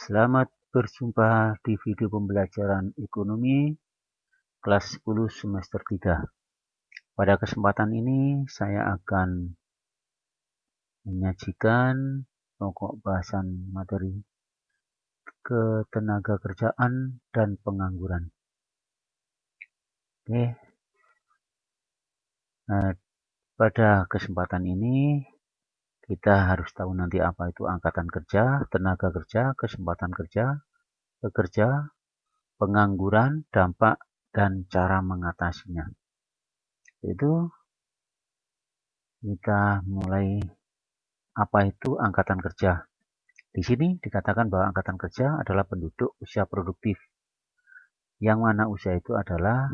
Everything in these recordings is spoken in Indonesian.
Selamat berjumpa di video pembelajaran ekonomi kelas 10 semester 3. Pada kesempatan ini saya akan menyajikan pokok bahasan materi ketenagakerjaan dan pengangguran. Oke. Nah, pada kesempatan ini kita harus tahu nanti apa itu angkatan kerja, tenaga kerja, kesempatan kerja, pekerja, pengangguran, dampak, dan cara mengatasinya. Itu kita mulai apa itu angkatan kerja. Di sini dikatakan bahwa angkatan kerja adalah penduduk usia produktif. Yang mana usia itu adalah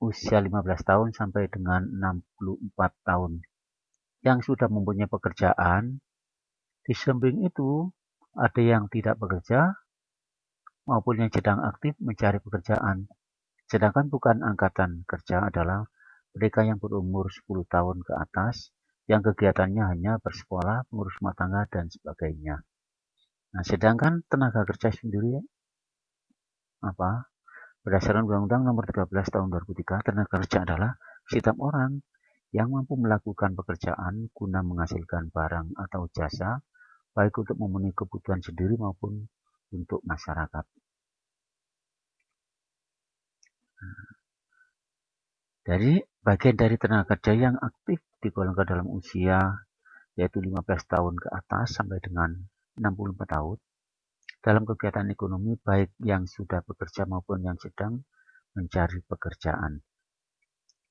usia 15 tahun sampai dengan 64 tahun. Yang sudah mempunyai pekerjaan, di samping itu ada yang tidak bekerja maupun yang sedang aktif mencari pekerjaan. Sedangkan bukan angkatan kerja adalah mereka yang berumur 10 tahun ke atas, yang kegiatannya hanya bersekolah, mengurus rumah tangga, dan sebagainya. Nah, sedangkan tenaga kerja sendiri berdasarkan Undang-Undang Nomor 13 Tahun 2003, tenaga kerja adalah setiap orang yang mampu melakukan pekerjaan guna menghasilkan barang atau jasa, baik untuk memenuhi kebutuhan sendiri maupun untuk masyarakat. Jadi, bagian dari tenaga kerja yang aktif digolongkan dalam usia yaitu 15 tahun ke atas sampai dengan 64 tahun dalam kegiatan ekonomi baik yang sudah bekerja maupun yang sedang mencari pekerjaan.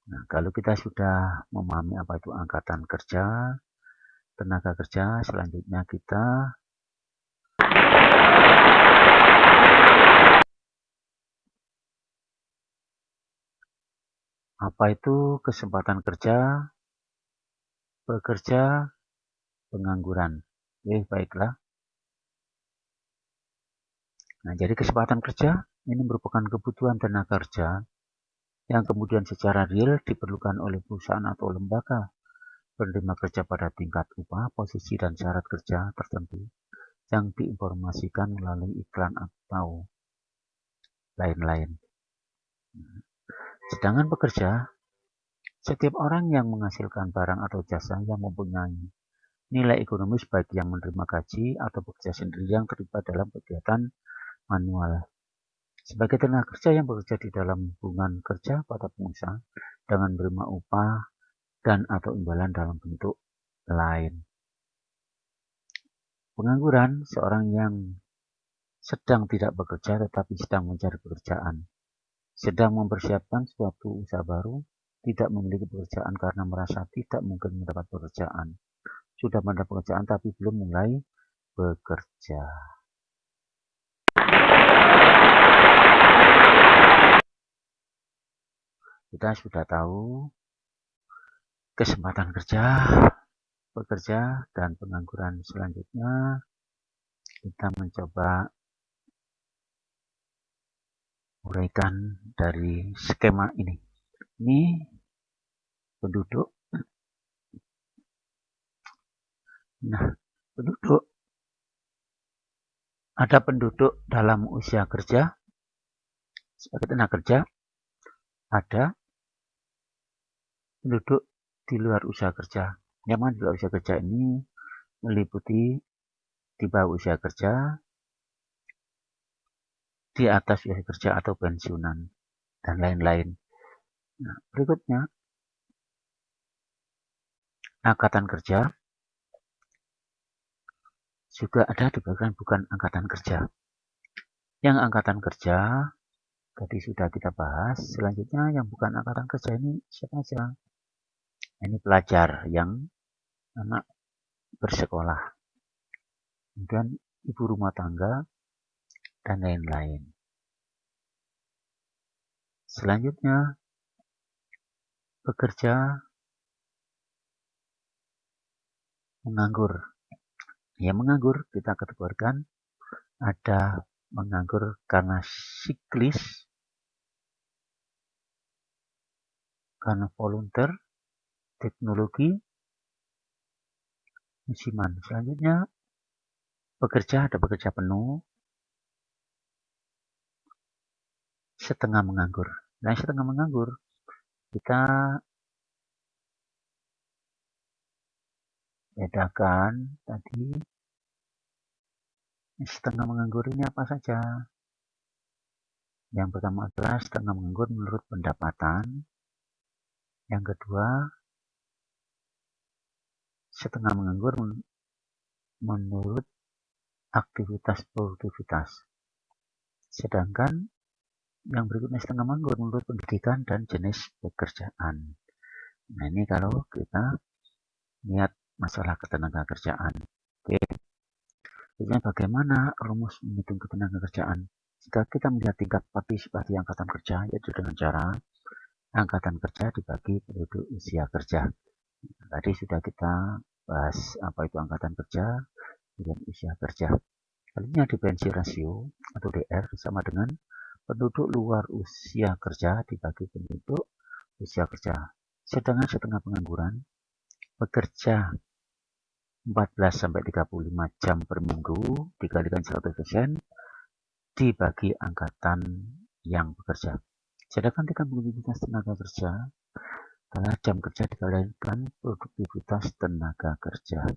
Nah, kalau kita sudah memahami apa itu angkatan kerja, tenaga kerja, selanjutnya kita apa itu kesempatan kerja, pekerja, pengangguran. Oke, baiklah. Nah, jadi kesempatan kerja ini merupakan kebutuhan tenaga kerja yang kemudian secara real diperlukan oleh perusahaan atau lembaga penerima kerja pada tingkat upah, posisi, dan syarat kerja tertentu yang diinformasikan melalui iklan atau lain-lain. Sedangkan pekerja, setiap orang yang menghasilkan barang atau jasa yang mempunyai nilai ekonomis baik yang menerima gaji atau bekerja sendiri yang terlibat dalam kegiatan manual. Sebagai tenaga kerja yang bekerja di dalam hubungan kerja pada pengusaha dengan menerima upah dan atau imbalan dalam bentuk lain. Pengangguran, seorang yang sedang tidak bekerja tetapi sedang mencari pekerjaan, sedang mempersiapkan suatu usaha baru, tidak memiliki pekerjaan karena merasa tidak mungkin mendapat pekerjaan, sudah mendapat pekerjaan tapi belum mulai bekerja. Kita sudah tahu kesempatan kerja, pekerja, dan pengangguran. Selanjutnya kita mencoba uraikan dari skema ini. Ini penduduk. Nah, penduduk. Ada penduduk dalam usia kerja sebagai tenaga kerja. Ada penduduk di luar usia kerja. Yang mana di luar usia kerja ini meliputi di bawah usia kerja, di atas usia kerja atau pensiunan, dan lain-lain. Nah, berikutnya, angkatan kerja juga ada di bagian bukan angkatan kerja. Yang angkatan kerja tadi sudah kita bahas. Selanjutnya yang bukan angkatan kerja ini siapa saja? Ini pelajar yang anak bersekolah, kemudian ibu rumah tangga, dan lain-lain. Selanjutnya, pekerja menganggur. Ya, menganggur kita kategorikan ada menganggur karena siklis, karena volunteer, teknologi, musiman. Selanjutnya Bekerja ada bekerja penuh, setengah menganggur. Nah, setengah menganggur kita bedakan tadi setengah menganggur ini apa saja. Yang pertama adalah setengah menganggur menurut pendapatan. Yang kedua, setengah menganggur menurut aktivitas produktivitas. Sedangkan yang berikutnya setengah menganggur menurut pendidikan dan jenis pekerjaan. Nah, ini kalau kita lihat masalah ketenaga kerjaan. Oke. Jadi bagaimana rumus menghitung ketenaga kerjaan? Jika kita melihat tingkat partisipasi angkatan kerja, yaitu dengan cara angkatan kerja dibagi penduduk usia kerja. Tadi sudah kita bahas apa itu angkatan kerja dan usia kerja. Selanjutnya dimensi rasio atau DR sama dengan penduduk luar usia kerja dibagi penduduk usia kerja. Sedangkan setengah pengangguran bekerja 14-35 jam per minggu dikalikan 100% dibagi angkatan yang bekerja. Sedangkan tingkat produktivitas tenaga kerja adalah jam kerja dikalikan produktivitas tenaga kerja.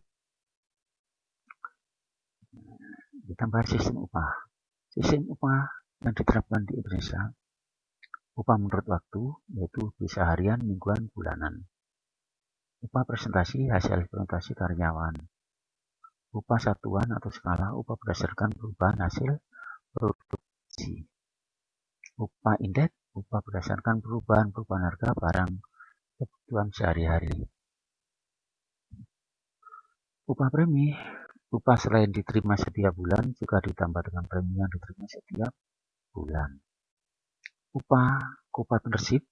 Ditambah sistem upah. Sistem upah yang diterapkan di Indonesia, upah menurut waktu, yaitu bisa harian, mingguan, bulanan. Upah presentasi hasil presentasi karyawan. Upah satuan atau skala, upah berdasarkan perubahan hasil produksi. Upah indeks, upah berdasarkan perubahan harga barang kebutuhan sehari-hari. Upah premi, upah selain diterima setiap bulan juga ditambah dengan premi yang diterima setiap bulan. Upah co-partnership,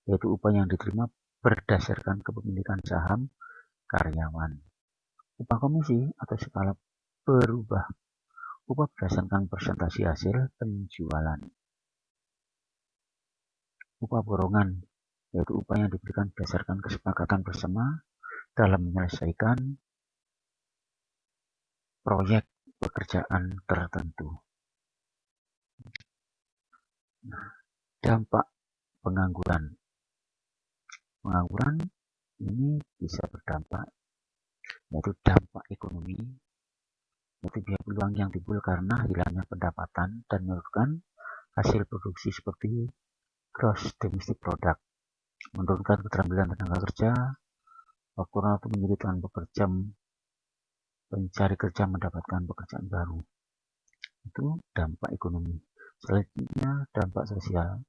yaitu upah yang diterima berdasarkan kepemilikan saham karyawan. Upah komisi atau skala berubah, upah berdasarkan persentase hasil penjualan. Upah borongan, yaitu upah yang diberikan berdasarkan kesepakatan bersama dalam menyelesaikan proyek pekerjaan tertentu. Dampak pengangguran. Pengangguran ini bisa berdampak, yaitu dampak ekonomi, yaitu biaya peluang yang timbul karena hilangnya pendapatan dan menurunkan hasil produksi seperti gross domestic product, menurunkan keterampilan tenaga kerja, faktor untuk menyulitkan pekerja pencari kerja mendapatkan pekerjaan baru. Itu dampak ekonomi. Selanjutnya dampak sosial.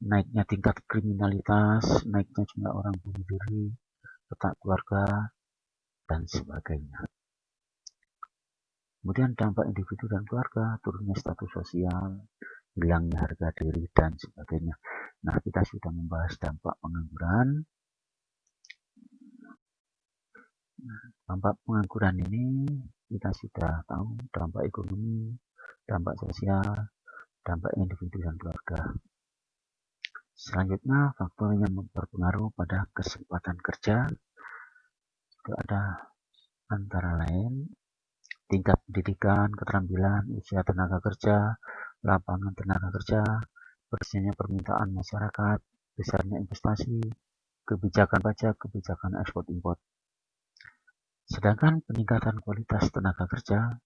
Naiknya tingkat kriminalitas, naiknya jumlah orang bunuh diri, retak keluarga, dan sebagainya. Kemudian dampak individu dan keluarga, turunnya status sosial, hilangnya harga diri, dan sebagainya. Nah, kita sudah membahas dampak pengangguran. Dampak pengangguran ini kita sudah tahu dampak ekonomi, dampak sosial, dampak individu dan keluarga. Selanjutnya, faktor yang berpengaruh pada kesempatan kerja itu ada antara lain tingkat pendidikan, keterampilan, usia tenaga kerja, lapangan tenaga kerja, bersihnya permintaan masyarakat, besarnya investasi, kebijakan pajak, kebijakan ekspor impor. Sedangkan peningkatan kualitas tenaga kerja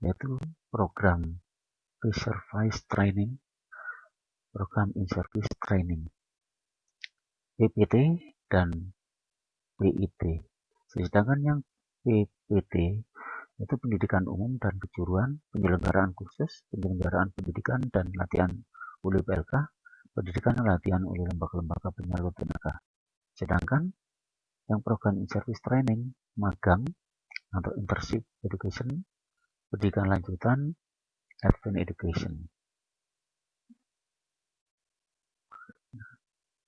yaitu program pre-service training, program in-service training, PPT dan PIT. Sedangkan yang PPT itu pendidikan umum dan kejuruan, penyelenggaraan kursus, penyelenggaraan pendidikan dan latihan oleh PLK, pendidikan dan latihan oleh lembaga-lembaga penyalur tenaga. Sedangkan yang program in-service training, magang atau internship education, pendidikan lanjutan, advanced education.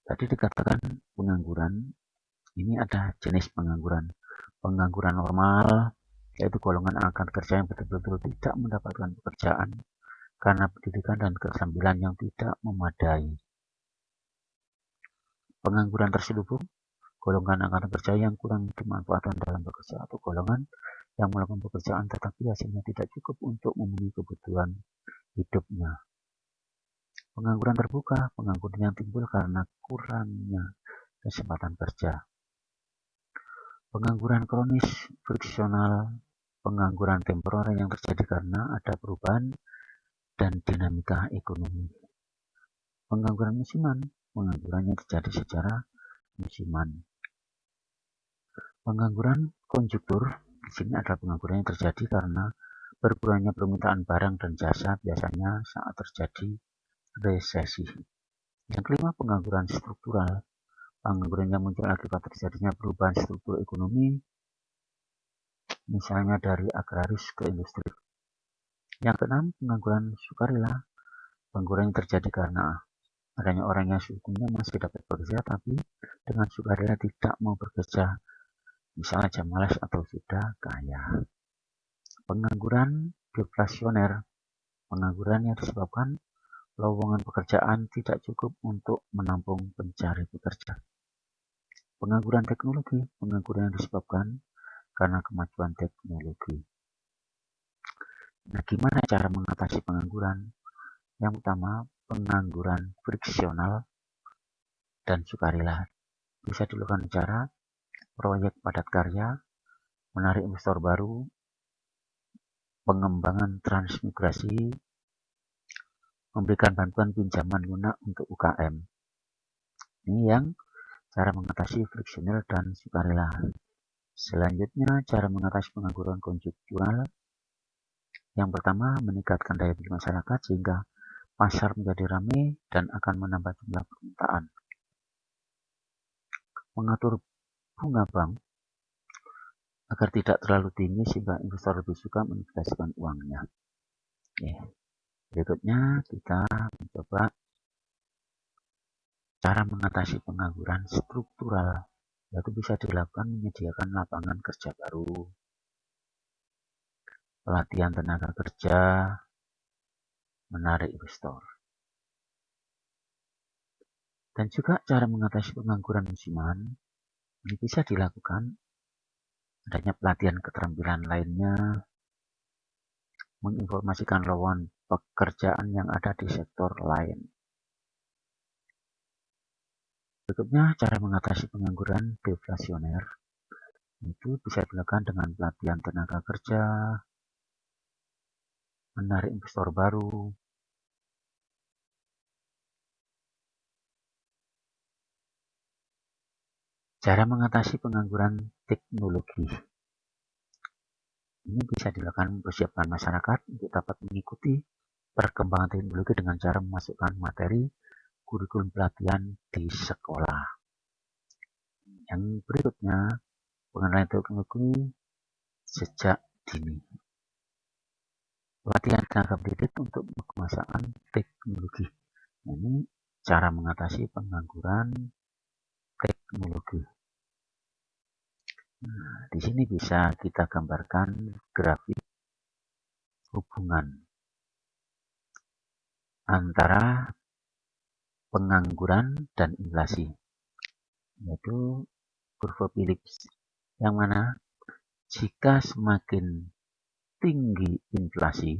Tadi dikatakan pengangguran, ini ada jenis pengangguran. Pengangguran normal, yaitu golongan angkatan kerja yang betul-betul tidak mendapatkan pekerjaan karena pendidikan dan keterampilan yang tidak memadai. Pengangguran terselubung, golongan angkatan kerja yang kurang dimanfaatkan dalam bekerja atau golongan yang melakukan pekerjaan tetapi hasilnya tidak cukup untuk memenuhi kebutuhan hidupnya. Pengangguran terbuka, pengangguran yang timbul karena kurangnya kesempatan kerja. Pengangguran kronis, friksional, pengangguran temporer yang terjadi karena ada perubahan dan dinamika ekonomi. Pengangguran musiman, pengangguran yang terjadi secara musiman. Pengangguran konjuktur, di sini adalah pengangguran yang terjadi karena berkurangnya permintaan barang dan jasa, biasanya saat terjadi resesi. Yang kelima, pengangguran struktural, pengangguran yang muncul akibat terjadinya perubahan struktur ekonomi, misalnya dari agraris ke industri. Yang keenam, pengangguran sukarela, pengangguran yang terjadi karena adanya orang yang sukunya masih dapat bekerja tapi dengan sukarela tidak mau bekerja, misalnya jam malas atau sudah kaya. Pengangguran deflasioner, pengangguran yang disebabkan lowongan pekerjaan tidak cukup untuk menampung pencari pekerja. Pengangguran teknologi, pengangguran yang disebabkan karena kemajuan teknologi. Nah, gimana cara mengatasi pengangguran? Yang pertama, pengangguran friksional dan sukarela. Bisa dilakukan cara proyek padat karya, menarik investor baru, pengembangan transmigrasi, memberikan bantuan pinjaman lunak untuk UKM. Ini yang cara mengatasi friksional dan sukarela. Selanjutnya, cara mengatasi pengangguran konjuktural. Yang pertama, meningkatkan daya beli masyarakat sehingga pasar menjadi ramai dan akan menambah jumlah permintaan. Mengatur bunga bank agar tidak terlalu tinggi sehingga investor lebih suka menginvestasikan uangnya. Berikutnya kita mencoba cara mengatasi pengangguran struktural, yaitu bisa dilakukan menyediakan lapangan kerja baru, pelatihan tenaga kerja, menarik investor. Dan juga cara mengatasi pengangguran musiman ini bisa dilakukan adanya pelatihan keterampilan lainnya, menginformasikan lowongan pekerjaan yang ada di sektor lain. Berikutnya, cara mengatasi pengangguran deflasioner itu bisa dilakukan dengan pelatihan tenaga kerja, menarik investor baru, cara mengatasi pengangguran teknologi. Ini bisa dilakukan mempersiapkan masyarakat untuk dapat mengikuti perkembangan teknologi dengan cara memasukkan materi kurikulum pelatihan di sekolah. Yang berikutnya, pengenalan teknologi sejak dini. Pelatihan tenaga pendidik untuk penguasaan teknologi. Ini cara mengatasi pengangguran teknologi. Nah, di sini bisa kita gambarkan grafik hubungan antara pengangguran dan inflasi, yaitu kurva Phillips, yang mana jika semakin tinggi inflasi,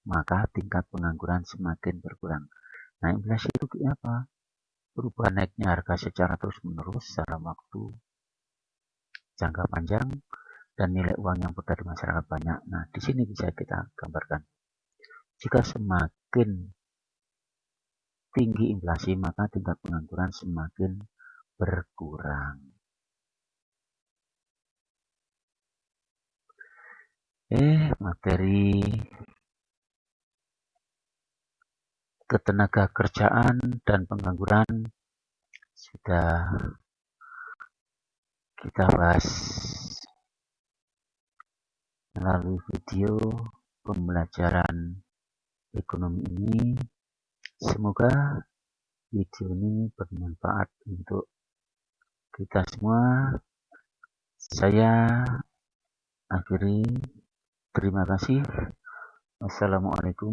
maka tingkat pengangguran semakin berkurang. Nah, inflasi itu apa? Perubahan naiknya harga secara terus-menerus secara waktu jangka panjang dan nilai uang yang beredar di masyarakat banyak. Nah, di sini bisa kita gambarkan. Jika semakin tinggi inflasi, maka tingkat pengangguran semakin berkurang. Materi ketenaga kerjaan dan pengangguran sudah kita bahas melalui video pembelajaran ekonomi ini. Semoga video ini bermanfaat untuk kita semua. Saya akhiri. Terima kasih. Wassalamualaikum